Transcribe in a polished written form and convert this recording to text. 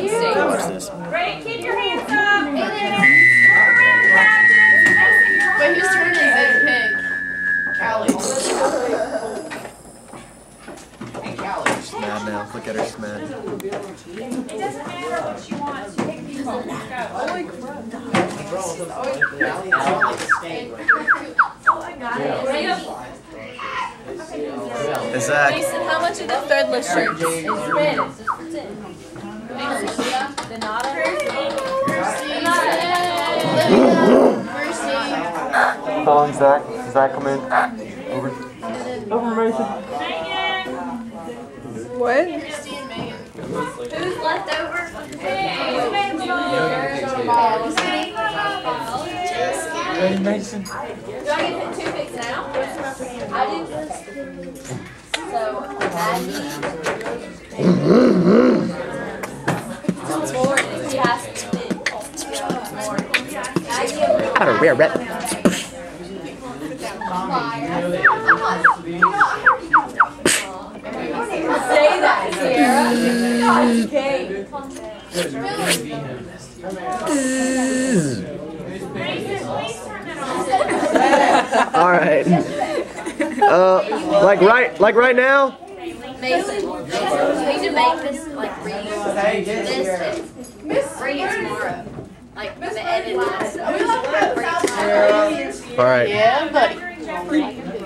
on stage. Watch this. Ready? Keep your hands up. Turn around, Captain. Wait, whose turn is it to pick? Callie's. Hey, Callie. She's mad now. Look at her, she's mad. It doesn't matter what you want. So pick these up. Let's go. Oh, I got it. Zach. Mason, how much are the threadless shirts? It's red. Following Zach. Zach, come in. Over. Over, Mason. What? Who's left over? Hey, Mason. Do I get two picks now? I do. So, he has to pick. How to wear red. Say that, Sierra. God, okay. All right. Like right now. Mason, you need to make this like read this and bring it tomorrow. Like the edit. All right. Yeah, buddy.